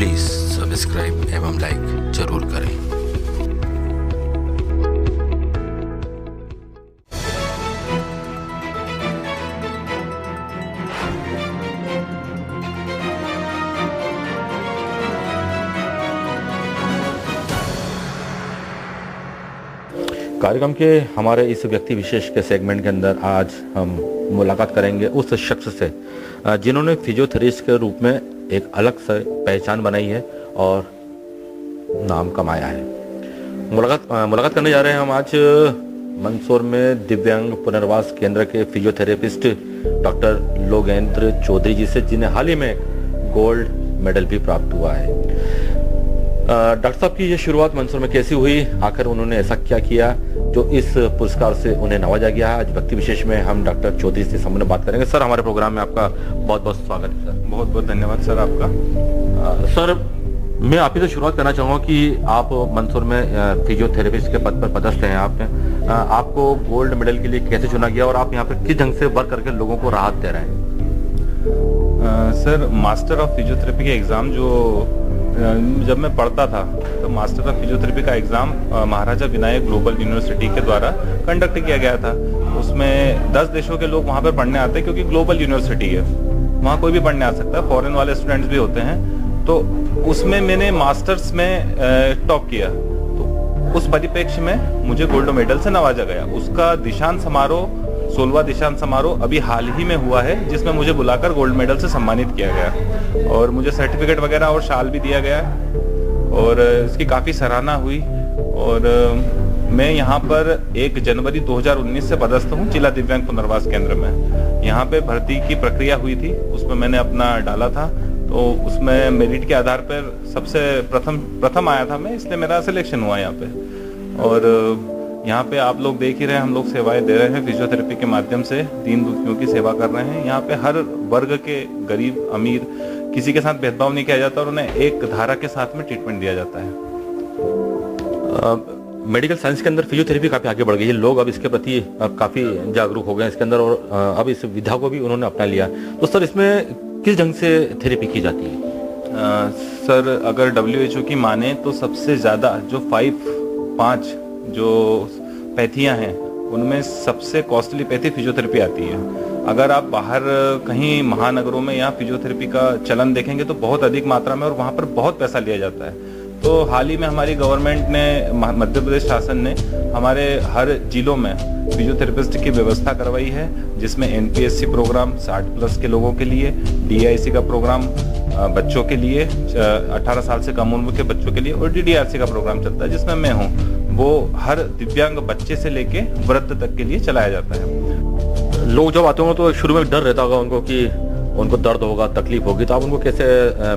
Please subscribe एवं like ज़रूर करें। कार्यक्रम के हमारे इस व्यक्ति विशेष के सेगमेंट के अंदर आज हम मुलाकात करेंगे उस शख्स से जिन्होंने फिजियोथेरेपिस्ट के रूप में एक अलग से पहचान बनाई है और नाम कमाया है। मुलाकात करने जा रहे हैं हम आज मंदसौर में दिव्यांग पुनर्वास केंद्र के फिजियोथेरेपिस्ट डॉक्टर लोगेंद्र चौधरी जी से, जिन्हें हाल ही में गोल्ड मेडल भी प्राप्त हुआ है। डॉक्टर साहब की ये शुरुआत मंदसौर में कैसी हुई, आखिर उन्होंने ऐसा क्या किया जो इस पुरस्कार से उन्हें नवाजा गया है। आज व्यक्ति विशेष में हम डॉक्टर चौधरी से सामने बात करेंगे। सर, हमारे प्रोग्राम में आपका बहुत बहुत स्वागत है। सर, बहुत बहुत धन्यवाद सर आपका। सर, मैं आप ही से शुरुआत करना चाहूँगा कि आप मंदसौर में फिजियोथेरेपिस्ट के पद पर पदस्थ हैं। आपको गोल्ड मेडल के लिए कैसे चुना गया और आप यहाँ पर किस ढंग से वर्क करके लोगों को राहत दे रहे हैं? सर, मास्टर ऑफ फिजियोथेरेपी के एग्ज़ाम जो जब मैं पढ़ता था तो मास्टर ऑफ फिजियोथेरेपी का एग्ज़ाम महाराजा विनायक ग्लोबल यूनिवर्सिटी के द्वारा कंडक्ट किया गया था। उसमें 10 देशों के लोग वहाँ पर पढ़ने आते हैं, क्योंकि ग्लोबल यूनिवर्सिटी है, वहाँ कोई भी पढ़ने आ सकता है, फॉरेन वाले स्टूडेंट्स भी होते हैं। तो उसमें मैंने मास्टर्स में टॉप किया, तो उस परिप्रेक्ष्य में मुझे गोल्ड मेडल से नवाजा गया। उसका दीक्षांत समारोह 16वां दीक्षांत समारोह अभी हाल ही में हुआ है, जिसमें मुझे बुलाकर गोल्ड मेडल से सम्मानित किया गया और मुझे सर्टिफिकेट वगैरह और शाल भी दिया गया और इसकी काफ़ी सराहना हुई। और मैं यहाँ पर 1 जनवरी 2019 से पदस्थ हूँ जिला दिव्यांग पुनर्वास केंद्र में। यहाँ पे भर्ती की प्रक्रिया हुई थी, उसमें मैंने अपना डाला था, तो उसमें मेरिट के आधार पर सबसे प्रथम आया था मैं, इसलिए मेरा सिलेक्शन हुआ यहाँ पे। और यहाँ पे आप लोग देख ही रहे हैं, हम लोग सेवाएं दे रहे हैं फिजियोथेरेपी के माध्यम से, दीन दुखियों की सेवा कर रहे हैं। यहाँ पे हर वर्ग के, गरीब अमीर, किसी के साथ भेदभाव नहीं किया जाता और उन्हें एक धारा के साथ में ट्रीटमेंट दिया जाता है। मेडिकल साइंस के अंदर फिजियोथेरेपी काफ़ी आगे बढ़ गई है, लोग अब इसके प्रति काफ़ी जागरूक हो गए इसके अंदर और अब इस विधा को भी उन्होंने अपना लिया। तो सर, इसमें किस ढंग से थेरेपी की जाती है? सर, अगर WHO की माने तो सबसे ज़्यादा जो 5 जो पैथियाँ हैं उनमें सबसे कॉस्टली पैथी फिजियोथेरेपी आती है। अगर आप बाहर कहीं महानगरों में यहाँ फिजियोथेरेपी का चलन देखेंगे तो बहुत अधिक मात्रा में और वहाँ पर बहुत पैसा लिया जाता है। तो हाल ही में हमारी गवर्नमेंट ने, मध्य प्रदेश शासन ने हमारे हर जिलों में फिजियोथेरेपिस्ट की व्यवस्था करवाई है, जिसमें NPSC प्रोग्राम 60+ के लोगों के लिए, DIC का प्रोग्राम बच्चों के लिए, 18 साल से कम उम्र के बच्चों के लिए, और DDRC का प्रोग्राम चलता है जिसमें मैं हूँ। वो हर दिव्यांग बच्चे से लेके वृद्ध तक के लिए चलाया जाता है। लोग जब आते होंगे तो शुरू में डर रहता होगा उनको कि उनको दर्द होगा, तकलीफ होगी, तो आप उनको कैसे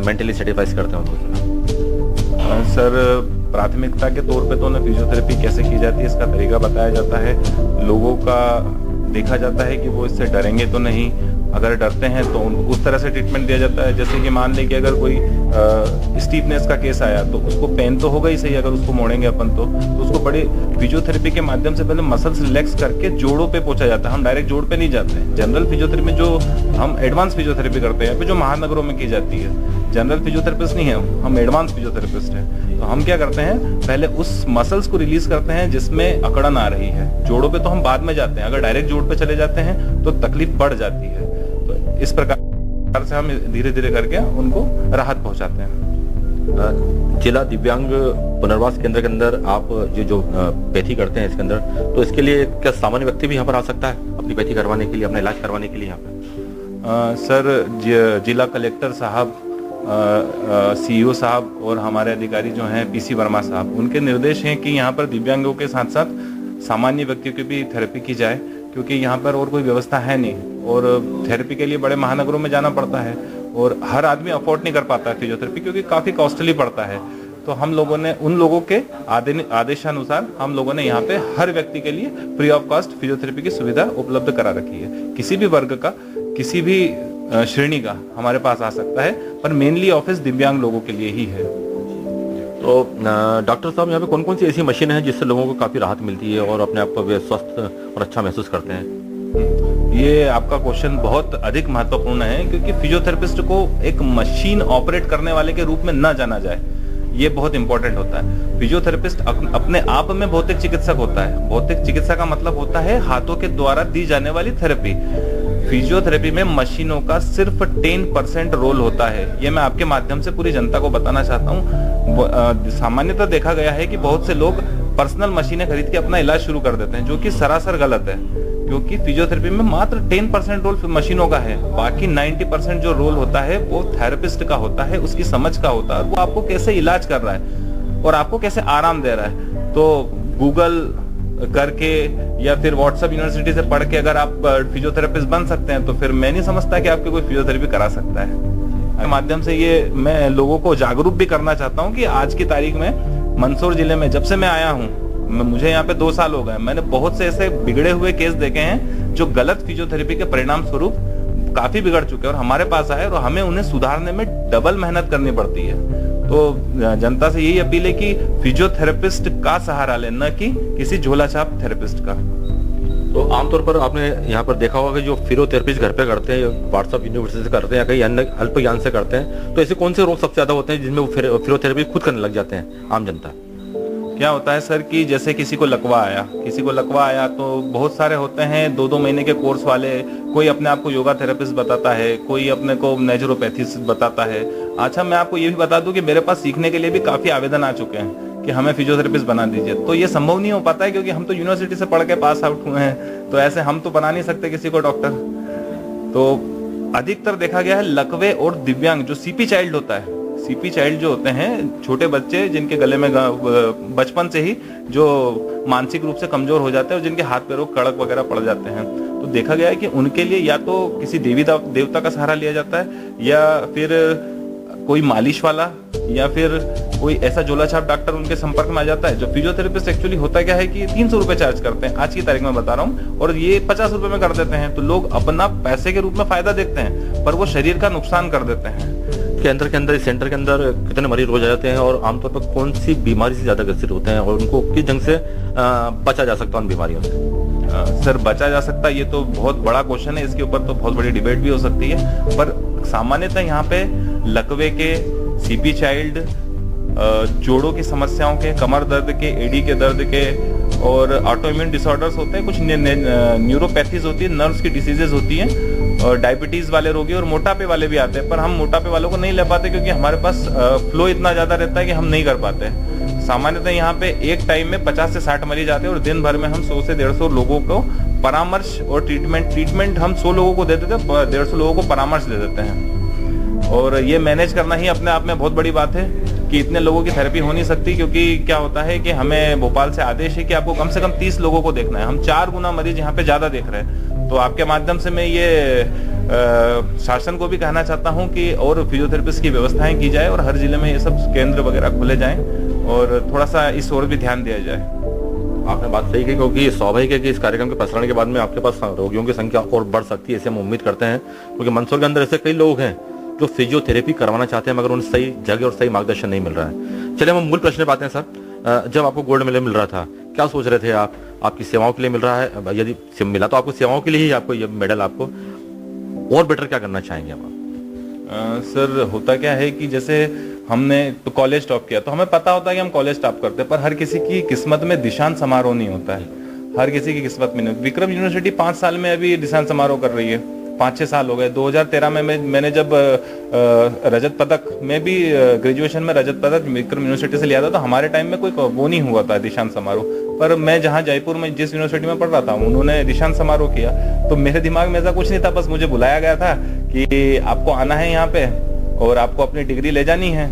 मेंटली सेटिस्फाइज करते हैं उनको? सर, प्राथमिकता के तौर पे तो उन्हें फिजियोथेरेपी कैसे की जाती है इसका तरीका बताया जाता है। लोगों का देखा जाता है कि वो इससे डरेंगे तो नहीं, अगर डरते हैं तो उस तरह से ट्रीटमेंट दिया जाता है। जैसे कि मान लें कि अगर कोई स्टीफनेस का केस आया तो उसको पेन तो होगा ही सही, अगर उसको मोड़ेंगे अपन तो उसको बड़े फिजियोथेरेपी के माध्यम से पहले मसल्स रिलैक्स करके जोड़ों पे पहुंचा जाता है। हम डायरेक्ट जोड़ पे नहीं जाते हैं। जनरल फिजियोथेरेपी में जो हम एडवांस फिजियोथेरेपी करते हैं, जो महानगरों में की जाती है, जनरल फिजियोथेरेपिस्ट नहीं है हम एडवांस फिजियोथेरेपिस्ट हैं। तो हम क्या करते हैं, पहले उस मसल्स को रिलीज करते हैं जिसमें अकड़न आ रही है। जोड़ों पे तो हम बाद में जाते हैं, अगर डायरेक्ट जोड़ पे चले जाते हैं तो तकलीफ बढ़ जाती है। तो इस प्रकार से हम धीरे धीरे करके उनको राहत पहुंचाते हैं। जिला दिव्यांग पुनर्वास केंद्र के अंदर आप जो पैथी करते हैं इसके अंदर, तो इसके लिए क्या सामान्य व्यक्ति भी यहाँ पर आ सकता है अपनी पैथी करवाने के लिए, अपना इलाज करवाने के लिए यहाँ पर? सर, जिला कलेक्टर साहब, CEO साहब और हमारे अधिकारी जो हैं PC वर्मा साहब, उनके निर्देश हैं कि यहाँ पर दिव्यांगों के साथ साथ सामान्य व्यक्तियों की भी थेरेपी की जाए, क्योंकि यहाँ पर और कोई व्यवस्था है नहीं और थेरेपी के लिए बड़े महानगरों में जाना पड़ता है और हर आदमी अफोर्ड नहीं कर पाता है फिजियोथेरेपी, क्योंकि काफ़ी कॉस्टली पड़ता है। तो हम लोगों ने उन लोगों के आदेशानुसार हम लोगों ने यहाँ पे हर व्यक्ति के लिए फ्री ऑफ कॉस्ट फिजियोथेरेपी की सुविधा उपलब्ध करा रखी है। किसी भी वर्ग का, किसी भी श्रेणी का हमारे पास आ सकता है, पर मेनली ऑफिस दिव्यांग लोगों के लिए ही है। तो डॉक्टर साहब, यहाँ पे कौन कौन सी ऐसी मशीनें हैं जिससे लोगों को काफ़ी राहत मिलती है और अपने आप को वे स्वस्थ और अच्छा महसूस करते हैं? ये आपका क्वेश्चन बहुत अधिक महत्वपूर्ण है, क्योंकि फिजियोथेरेपिस्ट को एक मशीन ऑपरेट करने वाले के रूप में न जाना जाए, ये बहुत इंपॉर्टेंट होता है। फिजियोथेरेपिस्ट अपने आप में भौतिक चिकित्सक होता है। भौतिक चिकित्सा का मतलब होता है हाथों के द्वारा दी जाने वाली थेरेपी। फिजियोथेरेपी में मशीनों का सिर्फ 10% रोल होता है। ये मैं आपके माध्यम से पूरी जनता को बताना चाहता हूँ। सामान्यतः देखा गया है कि बहुत से लोग पर्सनल मशीनें खरीद के अपना इलाज शुरू कर देते हैं, जो कि सरासर गलत है, क्योंकि फिजियोथेरेपी में मात्र 10% रोल मशीनों का है। बाकी 90% जो रोल होता है वो थेरेपिस्ट का होता है, उसकी समझ का होता है, वो आपको कैसे इलाज कर रहा है और आपको कैसे आराम दे रहा है। तो गूगल करके या फिर व्हाट्सएप यूनिवर्सिटी से पढ़ के अगर आप फिजियोथेरेपिस्ट बन सकते हैं, तो फिर मैं नहीं समझता कि आपकी कोई फिजियोथेरेपी करा सकता है। माध्यम से ये मैं लोगों को जागरूक भी करना चाहता हूँ कि आज की तारीख में मंदसौर जिले में जब से मैं आया हूँ, मुझे यहाँ पे 2 साल हो गए, मैंने बहुत से ऐसे बिगड़े हुए केस देखे हैं जो गलत फिजियोथेरेपी के परिणाम स्वरूप काफी बिगड़ चुके हैं और हमारे पास आए, और हमें उन्हें सुधारने में डबल मेहनत करनी पड़ती है। तो जनता से यही अपील है कि फिजियोथेरेपिस्ट का सहारा ले, न कि किसी झोलाछाप थेरेपिस्ट का। तो आमतौर पर आपने यहाँ पर देखा होगा कि जो फिजियोथेरेपिस्ट घर पे करते हैं, व्हाट्सएप यूनिवर्सिटी से करते हैं या कहीं अन्य अल्प ज्ञान से करते हैं, तो ऐसे कौन से रोग सबसे ज्यादा होते हैं जिनमें वो फिजियोथेरेपी खुद करने लग जाते हैं आम जनता? क्या होता है सर कि जैसे किसी को लकवा आया तो बहुत सारे होते हैं 2-2 महीने के कोर्स वाले। कोई अपने आप को योगा थेरेपिस्ट बताता है, कोई अपने को नेचुरोपैथी बताता है। अच्छा, मैं आपको ये भी बता दूं कि मेरे पास सीखने के लिए भी काफी आवेदन आ चुके हैं कि हमें फिजियोथेरेपिस्ट बना दीजिए। तो ये संभव नहीं हो पाता है, क्योंकि हम तो यूनिवर्सिटी से पढ़ के पास आउट हुए हैं, तो ऐसे हम तो बना नहीं सकते किसी को डॉक्टर। तो अधिकतर देखा गया है लकवे और दिव्यांग, जो सीपी चाइल्ड होता है, सीपी चाइल्ड जो होते हैं, छोटे बच्चे जिनके गले में बचपन से ही जो मानसिक रूप से कमजोर हो जाते हैं और जिनके हाथ पैरों कड़क वगैरह पड़ जाते हैं, तो देखा गया है कि उनके लिए या तो किसी देवी देवता का सहारा लिया जाता है, या फिर कोई मालिश वाला, या फिर कोई ऐसा झोलाछाप डॉक्टर उनके संपर्क में आ जाता है। जो फिजियोथेरेपिस्ट एक्चुअली होता क्या है कि 300 रुपए चार्ज करते हैं, आज की तारीख में बता रहा हूँ, और ये 50 रुपए में कर देते हैं। तो लोग अपना पैसे के रूप में फायदा देखते हैं, पर वो शरीर का नुकसान कर देते हैं। के अंदर इस सेंटर के अंदर कितने मरीज रोज आ जाते हैं और आमतौर पर कौन सी बीमारी से ज्यादा ग्रसित होते हैं और उनको किस ढंग से बचा जा सकता है उन बीमारियों से? सर, बचा जा सकता है, ये तो बहुत बड़ा क्वेश्चन है, इसके ऊपर तो बहुत बड़ी डिबेट भी हो सकती है। पर सामान्यतः यहाँ पे लकवे के, सीपी चाइल्ड, जोड़ों की समस्याओं के, कमर दर्द के, एडी के दर्द के, और ऑटोइम्यून डिसऑर्डर्स होते हैं, कुछ न्यूरोपैथीज होती है, नर्व्स की डिसीजेज होती हैं, और डायबिटीज वाले रोगी और मोटापे वाले भी आते हैं। पर हम मोटापे वालों को नहीं ले पाते, क्योंकि हमारे पास फ्लो इतना ज्यादा रहता है कि हम नहीं कर पाते। सामान्यतः यहाँ पे एक टाइम में 50 से 60 मरीज आते हैं, और दिन भर में हम 100 से 150 लोगों को परामर्श और ट्रीटमेंट हम 100 लोगों को दे देते हैं, 150 लोगों को परामर्श दे देते हैं। और ये मैनेज करना ही अपने आप में बहुत बड़ी बात है कि इतने लोगों की थेरेपी हो नहीं सकती, क्योंकि क्या होता है कि हमें भोपाल से आदेश है कि आपको कम से कम 30 लोगों को देखना है। हम 4 गुना मरीज यहाँ पे ज्यादा देख रहे हैं। तो आपके माध्यम से मैं ये शासन को भी कहना चाहता हूँ कि और फिजियोथेरेपिस्ट की व्यवस्थाएं की जाए और हर जिले में ये सब केंद्र वगैरह खोले जाएं और थोड़ा सा इस ओर भी ध्यान दिया जाए। आपने बात सही की, क्योंकि स्वाभाविक है कि इस कार्यक्रम के प्रसारण के बाद में आपके पास रोगियों की संख्या और बढ़ सकती है, ऐसे हम उम्मीद करते हैं, क्योंकि मंदसौर के अंदर ऐसे कई लोग हैं जो फिजियोथेरेपी करवाना चाहते हैं, मगर उन्हें सही जगह और सही मार्गदर्शन नहीं मिल रहा है। चलिए हम मूल प्रश्न पे आते हैं सर। जब आपको गोल्ड मेडल मिल रहा था, क्या सोच रहे थे आप? आपकी सेवाओं के लिए मिल रहा है? यदि मिला तो आपको सेवाओं के लिए ही आपको ये मेडल, आपको और बेटर क्या करना चाहेंगे आप? सर, होता क्या है कि जैसे हमने तो कॉलेज टॉप किया, तो हमें पता होता है कि हम कॉलेज टॉप करते हैं, पर हर किसी की किस्मत में दीक्षांत समारोह नहीं होता है। हर किसी की किस्मत में नहीं। विक्रम यूनिवर्सिटी 5 साल में अभी दीक्षांत समारोह कर रही है, 5-6 साल हो गए। 2013 में मैंने जब रजत पदक में भी ग्रेजुएशन में रजत पदक विक्रम यूनिवर्सिटी से लिया था, तो हमारे टाइम में कोई वो नहीं हुआ था दीक्षांत समारोह। पर मैं जहाँ जयपुर में जिस यूनिवर्सिटी में पढ़ रहा था, उन्होंने दीक्षांत समारोह किया, तो मेरे दिमाग में ऐसा कुछ नहीं था, बस मुझे बुलाया गया था कि आपको आना है यहाँ पे और आपको अपनी डिग्री ले जानी है।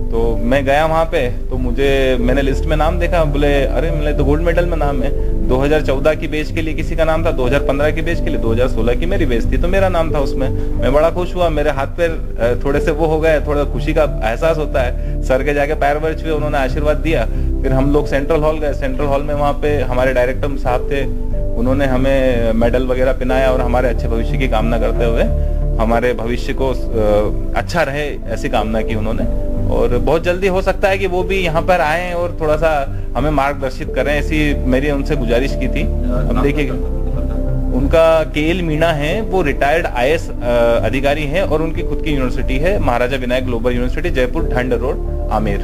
तो मैं गया वहाँ पे, तो मैंने लिस्ट में नाम देखा, बोले अरे मेरे तो गोल्ड मेडल में नाम है। 2014 की बैच के लिए किसी का नाम था, 2015 की बैच के लिए, 2016 की मेरी बैच थी, तो मेरा नाम था उसमें। मैं बड़ा खुश हुआ, मेरे हाथ पैर थोड़े से वो हो गए, थोड़ा खुशी का एहसास होता है। सर के जाके पैर वर्च हुए, उन्होंने आशीर्वाद दिया। फिर हम लोग सेंट्रल हॉल गए। सेंट्रल हॉल में वहाँ पे हमारे डायरेक्टर साहब थे, उन्होंने हमें मेडल वगैरह पहनाया और हमारे अच्छे भविष्य की कामना करते हुए हमारे भविष्य को अच्छा रहे ऐसी कामना की उन्होंने। और बहुत जल्दी हो सकता है कि वो भी यहाँ पर आए और थोड़ा सा हमें मार्गदर्शित करें, ऐसी मेरी उनसे गुजारिश की थी। अब देखिए, उनका केएल मीणा है, वो रिटायर्ड आईएएस अधिकारी हैं और उनकी खुद की यूनिवर्सिटी है महाराजा Vinayak global university, Jaipur ढंड road, Amer.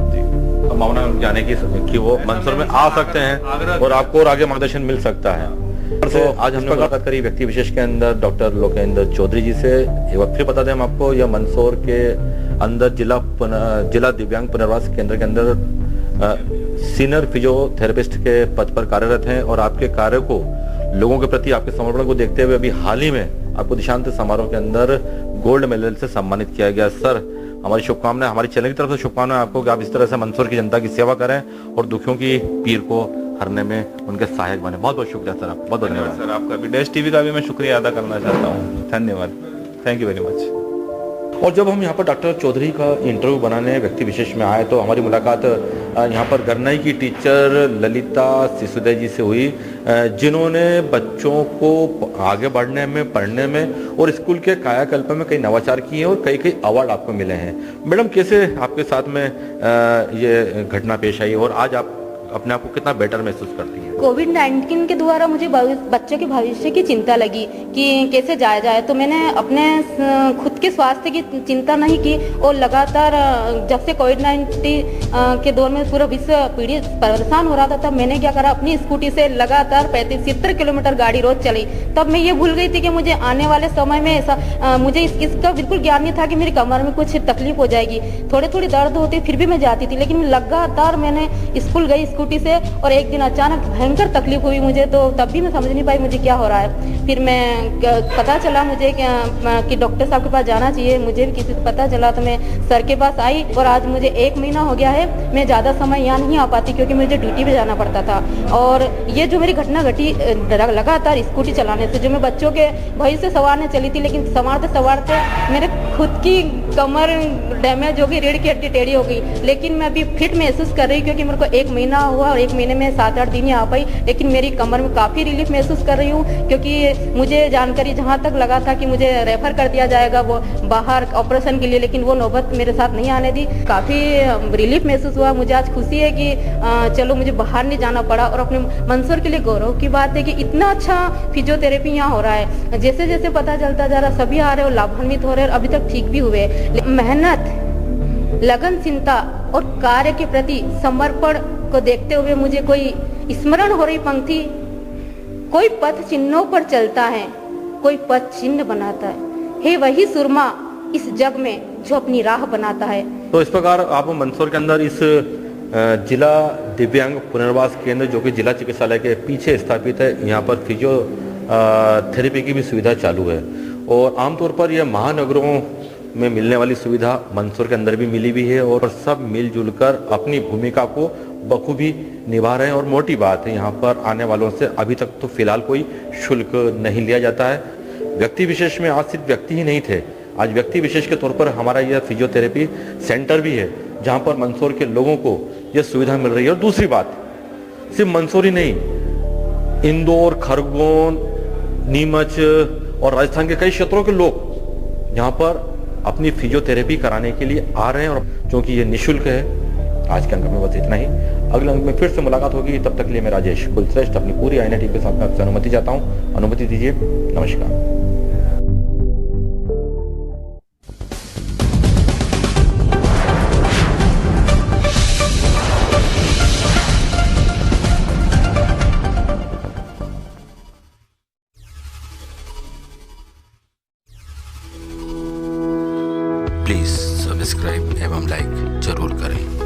जी, संभावना जाने की कि वो मंदसौर में आ सकते हैं और आपको और आगे मार्गदर्शन मिल सकता है। तो आज हमने मुलाकात करी व्यक्ति विशेष के अंदर डॉक्टर लोकेंद्र चौधरी जी से। एक बार फिर बता दें हम आपको, यह मंदसौर के अंदर जिला दिव्यांग पुनर्वास केंद्र के अंदर सीनियर फिजियोथेरेपिस्ट के पद पर कार्यरत हैं और आपके कार्य को, लोगों के प्रति आपके समर्पण को देखते हुए अभी हाल ही में आपको दीक्षांत समारोह के अंदर गोल्ड मेडल से सम्मानित किया गया। सर, हमारी शुभकामनाएं, हमारी चैनल की तरफ से शुभकामनाएं आपको कि आप इस तरह से मंदसौर की जनता की सेवा करें और दुखियों की पीर को हरने में उनके सहायक बने। बहुत बहुत शुक्रिया सर, बहुत बहुत धन्यवाद सर। आपका भी डैश टीवी का भी मैं शुक्रिया अदा करना चाहता हूँ। धन्यवाद, थैंक यू वेरी मच। और जब हम यहाँ पर डॉक्टर चौधरी का इंटरव्यू बनाने व्यक्ति विशेष में आए तो हमारी मुलाकात यहाँ पर गरनाई की टीचर ललिता सिसोदिया जी से हुई, जिन्होंने बच्चों को आगे बढ़ने में, पढ़ने में और स्कूल के कायाकल्प में कई नवाचार किए हैं और कई कई अवार्ड आपको मिले हैं। मैडम, कैसे आपके साथ में ये घटना पेश आई और आज आप अपने आप को कितना बेटर महसूस करती हैं? कोविड-19 के द्वारा मुझे बच्चों के भविष्य की चिंता लगी कि कैसे जाया जाए, तो मैंने अपने खुद के स्वास्थ्य की चिंता नहीं की और लगातार जब से कोविड-19 के दौर में पूरा विश्व पीड़ित परेशान हो रहा था, तब मैंने क्या करा, अपनी स्कूटी से लगातार 35-70 किलोमीटर गाड़ी रोज चली। तब मैं ये भूल गई थी कि मुझे आने वाले समय में ऐसा, मुझे इसका बिल्कुल ज्ञान नहीं था कि मेरी कमर में कुछ तकलीफ हो जाएगी। थोड़ी थोड़ी दर्द होती फिर भी मैं जाती थी, लेकिन लगातार मैंने स्कूल गई स्कूटी से और एक दिन अचानक भयंकर तकलीफ हुई मुझे, तो तब भी मैं समझ नहीं पाई मुझे क्या हो रहा है। फिर मैं पता चला मुझे कि डॉक्टर साहब के पास जाना चाहिए, मुझे भी किसी से पता चला तो मैं सर के पास आई और आज मुझे 1 महीना हो गया है। मैं ज़्यादा समय यहाँ नहीं आ पाती क्योंकि मुझे ड्यूटी पे जाना पड़ता था। और ये जो मेरी घटना घटी लगातार स्कूटी चलाने से, जो मैं बच्चों के भविष्य संवारने चली थी, लेकिन संवारते संवारते मेरे खुद की कमर डैमेज हो गई, रीढ़ की हड्डी टेढ़ी हो गई। लेकिन मैं अभी फिट महसूस कर रही हूँ क्योंकि मेरे को 1 महीना हुआ और 1 महीने में 7-8 दिन ही आ पाई, लेकिन मेरी कमर में काफ़ी रिलीफ महसूस कर रही हूँ क्योंकि मुझे जानकारी जहाँ तक लगा था कि मुझे रेफर कर दिया जाएगा वो बाहर ऑपरेशन के लिए, लेकिन वो नौबत मेरे साथ नहीं आने दी। काफ़ी रिलीफ महसूस हुआ। मुझे आज खुशी है कि चलो मुझे बाहर नहीं जाना पड़ा और अपने मंदसौर के लिए गौरव की बात है कि इतना अच्छा फिजियोथेरेपी यहाँ हो रहा है। जैसे जैसे पता चलता जा रहा, सभी आ रहे और लाभान्वित हो रहे और अभी तक ठीक भी हुए। मेहनत, लगनशीलता और कार्य के प्रति समर्पण को देखते हुए मुझे कोई स्मरण हो रही पंक्ति, कोई पथ चिन्हों पर चलता है, कोई पथ चिन्ह बनाता है वही सुरमा इस जग में जो अपनी राह बनाता है। तो इस प्रकार आप मंदसौर के अंदर इस जिला दिव्यांग पुनर्वास केंद्र, जो कि जिला चिकित्सालय के पीछे स्थापित है, यहाँ पर फिजियोथेरेपी की भी सुविधा चालू है और आमतौर पर यह महानगरों में मिलने वाली सुविधा मंदसौर के अंदर भी मिली भी है और सब मिलजुल कर अपनी भूमिका को बखूबी निभा रहे हैं। और मोटी बात है, यहाँ पर आने वालों से अभी तक तो फिलहाल कोई शुल्क नहीं लिया जाता है। व्यक्ति विशेष में आज सिर्फ व्यक्ति ही नहीं थे, आज व्यक्ति विशेष के तौर पर हमारा यह फिजियोथेरेपी सेंटर भी है जहाँ पर मंदसौर के लोगों को यह सुविधा मिल रही है। और दूसरी बात, सिर्फ मंदसौर ही नहीं, इंदौर, खरगोन, नीमच और राजस्थान के कई क्षेत्रों के लोग यहाँ पर अपनी फिजियोथेरेपी कराने के लिए आ रहे हैं और क्योंकि ये निःशुल्क है। आज के अंक में बस इतना ही, अगले अंक में फिर से मुलाकात होगी। तब तक के लिए मैं राजेश कुलश्रेष्ठ अपनी पूरी आईना टीम के साथ में आपसे अनुमति चाहता हूँ। अनुमति दीजिए, नमस्कार। प्लीज़ सब्सक्राइब एवं लाइक जरूर करें।